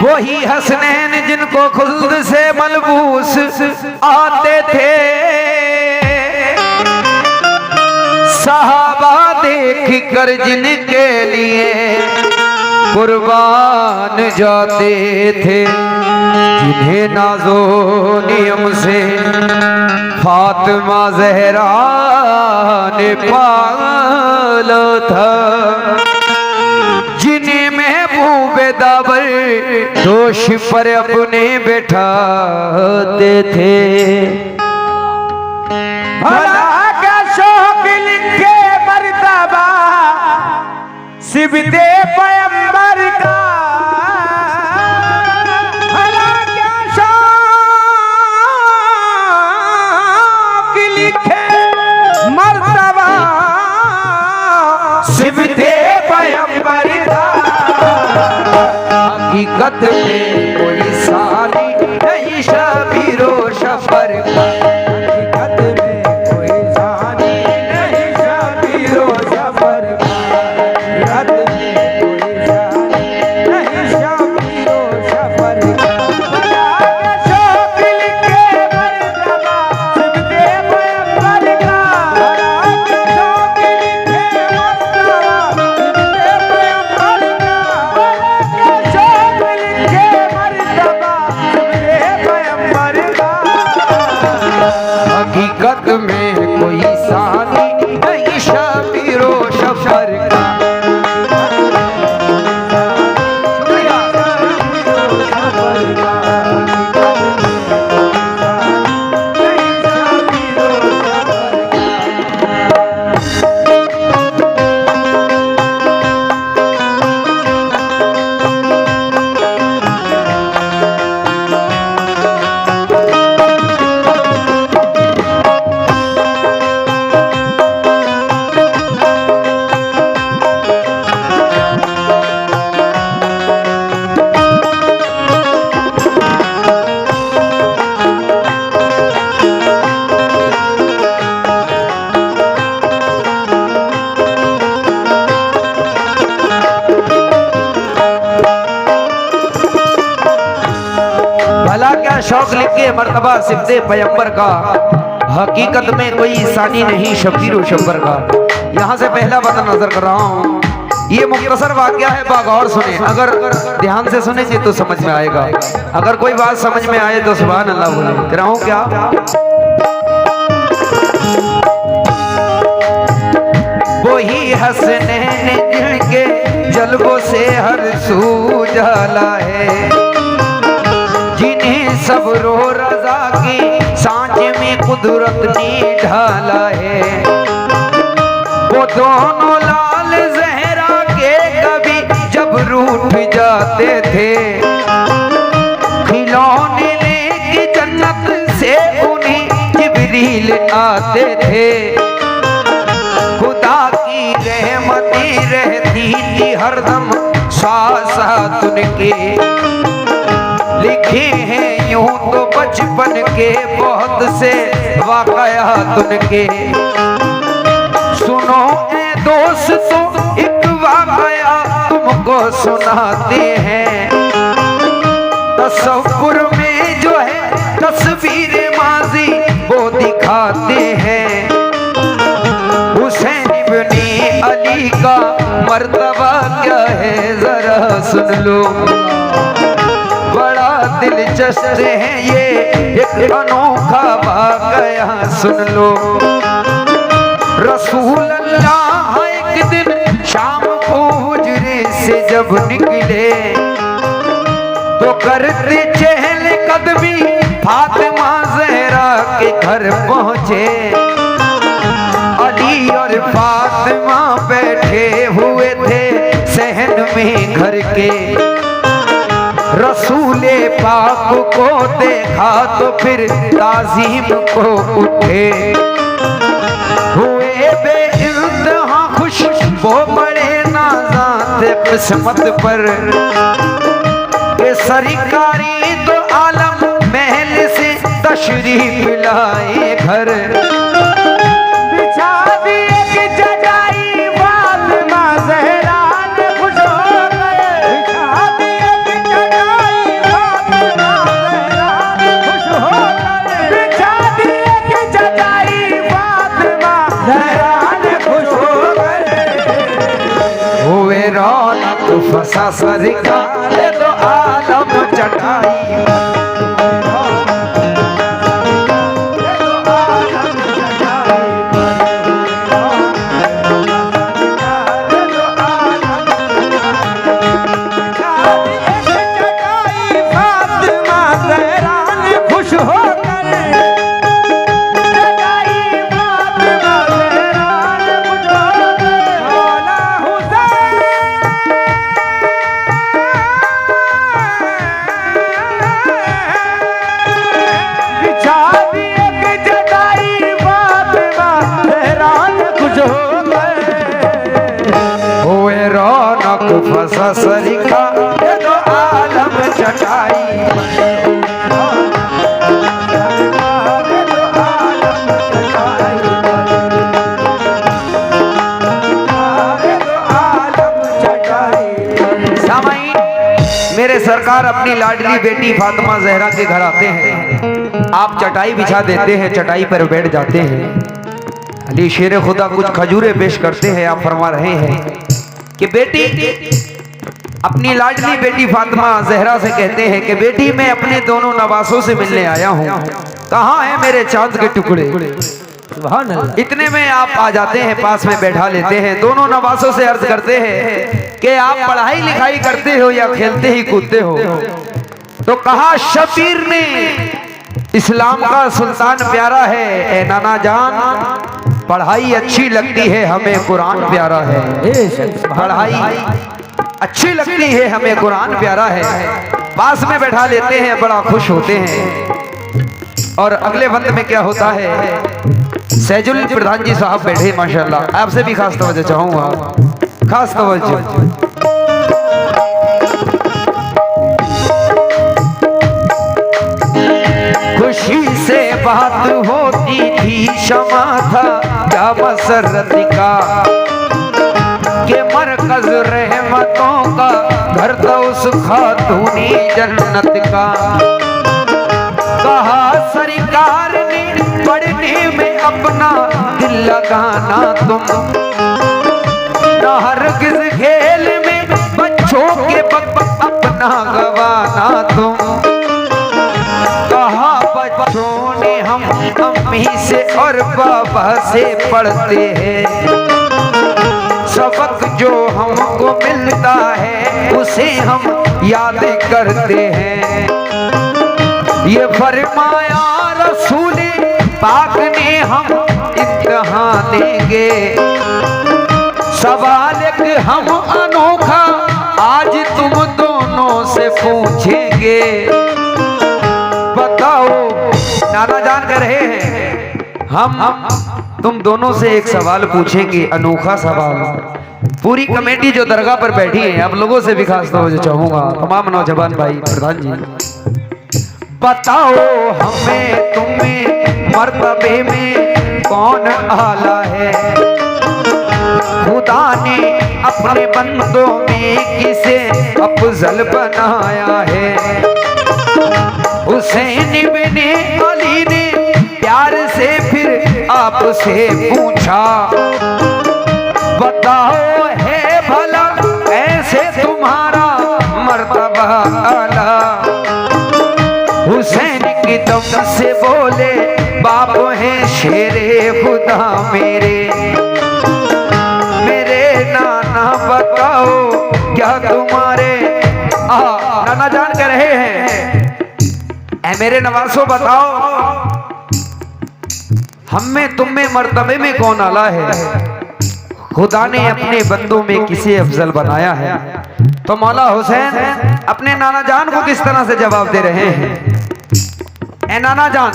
वही हसनैन जिनको खुल्द से मलबूस आते थे, सहाबा देख कर जिनके लिए कुर्बान जाते थे, जिन्हें नाजो नियम से फातिमा ज़हरा ने पाला था, जिन्हें महबूबे दावर दोष पर अपने बैठाते थे। भला का शौक लिखे मर्तबा सिबते पैगंबर का, भला क्या शौक लिखे मर्तबा सिबते पैगंबर का। हकीकत में कोई सानी नहीं शबीरो शफर का, हकीकत में कोई सानी नहीं शबीरो शफर का, हकीकत में कोई सानी नहीं शबीरो शफर का। भला का शौक लिखे मर्तबा सिबते पैगंबर का, भला का शौक लिखे मर्तबा सिबते पैगंबर का, भला का शौक लिखे मर्तबा सिबते पैगंबर का। हकीकत में कोई सानी नहीं शबीरो शफर का। भला क्या शौक लिखे मर्तबा सिबते पैगंबर का, हकीकत में कोई सानी नहीं शबीरो शफर का। यहाँ से पहला बात नजर कर रहा हूँ, ये मुख्तसर वाकया है, बागौर सुने, अगर ध्यान से सुनेंगे तो समझ में आएगा, अगर कोई बात समझ में आए तो सुभान अल्लाह बोले। कह रहा हूँ क्या, वही हसनैन जिनके जल्बों से हर सू जाला है, जिन्हें सब रो रजा की सांझ में कुदरत ने ढाला है। वो दोनों लाल ज़हरा के कभी जब रूठ जाते थे, खिलौने लेके जन्नत से उन्हें जिब्रील आते थे। खुदा की रहमती रहती थी हरदम साथ उनके, लिखे हैं यूं तो बचपन के बहुत से वाकयात उनके। सुनो ए दोस्तों एक वाकया तुमको सुनाते हैं, तसव्वुर में जो है तस्वीर माजी वो दिखाते हैं। हुसैन इब्ने अली का मर्तबा क्या है जरा सुन लो, बड़ा दिलचस्प है ये एक अनोखा वाकया सुन लो। रसूल अल्लाह एक दिन शाम को हुजरे से जब निकले, तो करते चहल कदमी फातिमा ज़हरा के घर पहुंचे। अली और फातिमा बैठे हुए थे सहन में घर के, रसूले पाक को देखा तो फिर ताज़ीम को उठे। हुए बेइंतहा खुश वो बड़े नाज़ात किस्मत पर, के सरकारी तो आलम महल से तशरीफ लाए घर। बिछा दिए कि जजाई फातिमा ज़हरा ने खुश हो गए, बिछा दिए कि जजाई फसा सरकार दो आलम चटाई फसा सरिका दो आलम चटाई सामाईन, मेरे सरकार अपनी लाडली बेटी फातिमा जहरा के घर आते हैं। आप चटाई बिछा देते हैं, चटाई पर बैठ जाते हैं। अली शेर खुदा कुछ खजूरें पेश करते हैं। आप फरमा रहे हैं कि बेटी, अपनी लाडली बेटी फातिमा जहरा से कहते हैं कि बेटी मैं अपने दोनों नवासों से मिलने आया हूँ, कहाँ है मेरे चांद के टुकड़े। इतने में आप आ जाते हैं, पास में बैठा लेते हैं। दोनों नवासों से अर्ज करते हैं कि आप पढ़ाई लिखाई करते हो या खेलते ही कूदते हो। तो कहा शबीर ने इस्लाम का सुल्तान प्यारा है, ए नाना जान पढ़ाई अच्छी लगती है हमें कुरान प्यारा है। पढ़ाई अच्छी लगती है हमें कुरान प्यारा है। पास में बैठा लेते हैं, बड़ा खुश होते हैं। और अगले वक्त में क्या होता है, सैजुल प्रधान जी साहब बैठे माशाल्लाह, आपसे भी खास तवज्जो चाहूंगा, खास तवज्जो। खुशी से बात होती थी, क्षमा था क्या मसरत का, के मरकज रहमतों का घर तो उस खातूनी जन्नत का। कहा सरकार ने पढ़ने में अपना दिल लगाना तुम, न हरगिज़ खेल में बच्चों के अपना गवाना तुम। कहा बच्चों ने हम अम्मी से और बाबा से पढ़ते हैं, सबक जो हमको मिलता है उसे हम याद करते हैं। ये फरमाया रसूल पाक ने हम इम्तिहान देंगे, सवाल एक हम अनोखा आज तुम दोनों से पूछेंगे। बताओ नाना जान कर रहे हैं, हम तुम दोनों से एक सवाल पूछेंगे, अनोखा सवाल। पूरी कमेटी जो दरगाह पर बैठी है, आप लोगों से भी खास तवज्जो चाहूंगा, तमाम नौजवान भाई प्रधान जी, बताओ हमें तुम्हें मर्तबे में कौन आला है। खुदा ने अपने बंदों में किसे अफजल बनाया है। हुसैन इब्ने अली ने प्यार से फिर आपसे पूछा, बताओ है भला ऐसे तुम्हारा मर्तबा आला। हुसैन की दम से बोले, बाप है शेरे खुदा मेरे नाना, बताओ क्या तुम्हारे नाना जान कर रहे हैं, ऐ मेरे नवासों बताओ हम में तुम में मर्तबे में कौन आला है। खुदा ने अपने बंदों में किसे अफजल बनाया है। तो मौला हुसैन अपने नाना जान को किस तरह से जवाब दे रहे हैं, ए नाना जान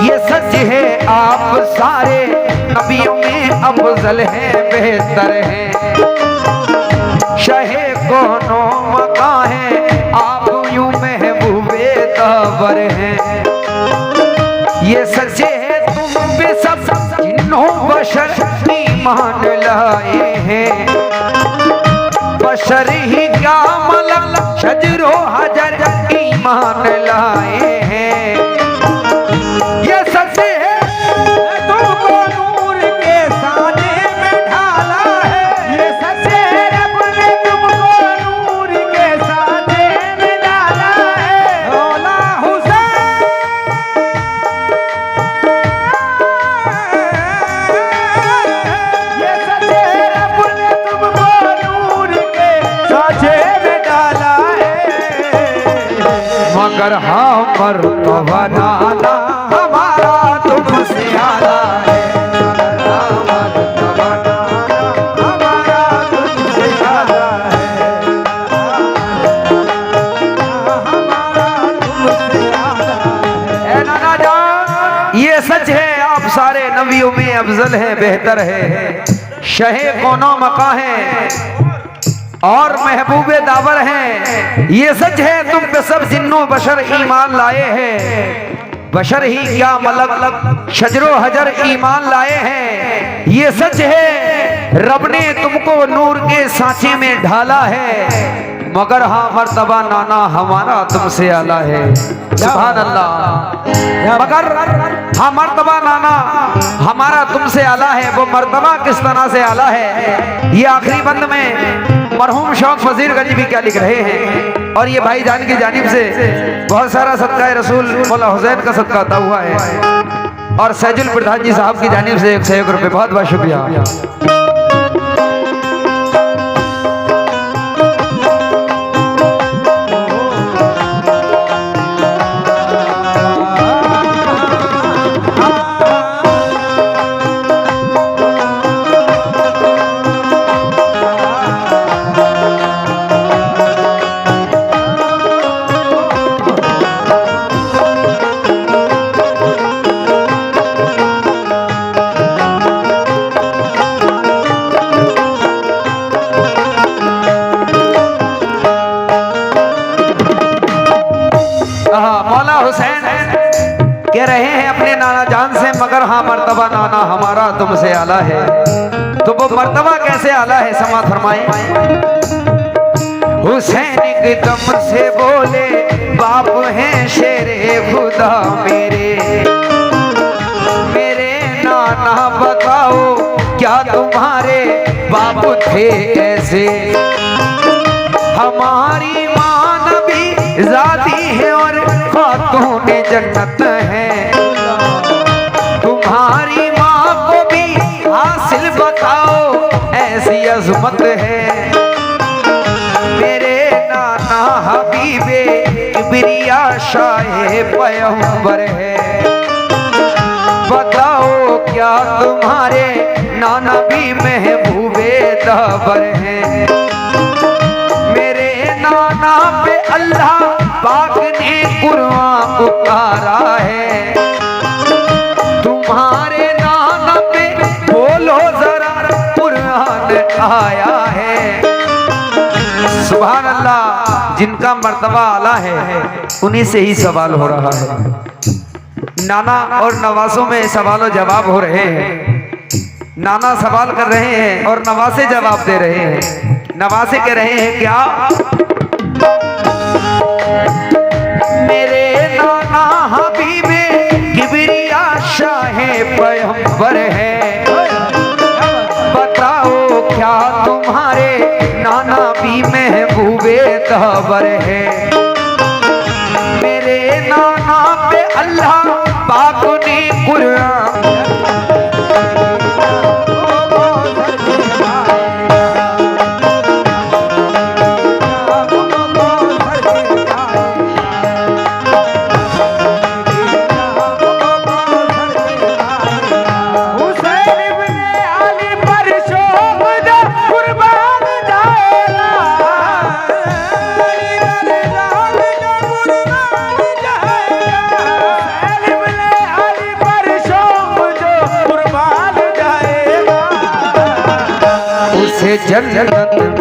ये सच है आप सारे नबियों में अफजल हैं, बेहतर हैं, शहे कोनो मका है आप यूं महबूबे तावर हैं। ये सच है तुम भी सब जिन्हों बशर ईमान लाए हैं, बशर ही क्या मलक शजरो हजर ईमान लाए हैं। ये सच है तुमको नूर के साने में ढाला है, ये सच है रब ने मगर हाँ मर्तबा नाना हमारा तुमसे आला है। मर्तबा नाना हमारा तुमसे आला है। हमारा तुमसे आला है। ए नाना जान, ये सच है आप सारे नबियों में अफजल है, बेहतर है, शहे कौनो मका है और महबूबे दावर हैं। ये सच है तुम पे सब जिन्नो बशर ईमान लाए हैं, बशर ही क्या मलक शजरो हजर ईमान लाए हैं। ये सच है रब ने तुमको नूर के सांचे में ढाला है, मगर हाँ मर्तबा नाना हमारा तुमसे आला है। सुभान अल्लाह। मगर हाँ मर्तबा नाना हमारा तुमसे आला है। वो मर्तबा किस तरह से आला है, ये आखिरी बंद में मरहूम शौक वजीरगंज भी क्या लिख रहे हैं। और ये भाईजान की जानिब से बहुत सारा सदका रसूल मौला हुसैन का सदका अता हुआ है। और सैजुल प्रधान जी साहब की जानिब से 101 रुपये, बहुत बहुत शुक्रिया। मौला हुसैन कह रहे हैं अपने नाना जान से, मगर हाँ मर्तबा नाना हमारा तुमसे आला है। तो वो मर्तबा कैसे आला है, समात फरमाएं। हुसैन एकदम से बोले बाप हैं शेरे खुदा मेरे, मेरे नाना बताओ क्या तुम्हारे बाप थे ऐसे। हमारी माँ नबी जाती है और खातून जन्नत है, तुम्हारी माँ को भी हासिल बताओ ऐसी अजमत है। मेरे नाना हबीबे किबरिया शाहे पैगंबर है, बताओ क्या तुम्हारे नाना भी महबूबे दावर हैं। मेरे नाना पे अल्लाह पाक ने कुरान उतारा है, तुम्हारे नाना पे बोलो जरा कुरान आया है। सुभान अल्लाह। जिनका मर्तबा आला है उन्हीं से ही सवाल हो रहा है। नाना और नवासों में सवाल जवाब हो रहे हैं। नाना सवाल कर रहे हैं और नवासे जवाब दे रहे हैं। नवासे कह रहे हैं क्या, मेरे नाना हबीबे किबरिया शाहे पैगंबर है, बताओ क्या तुम्हारे नाना भी महबूबे दावर है। मेरे नाना पे अल्लाह पाक ने कुरान जन्नत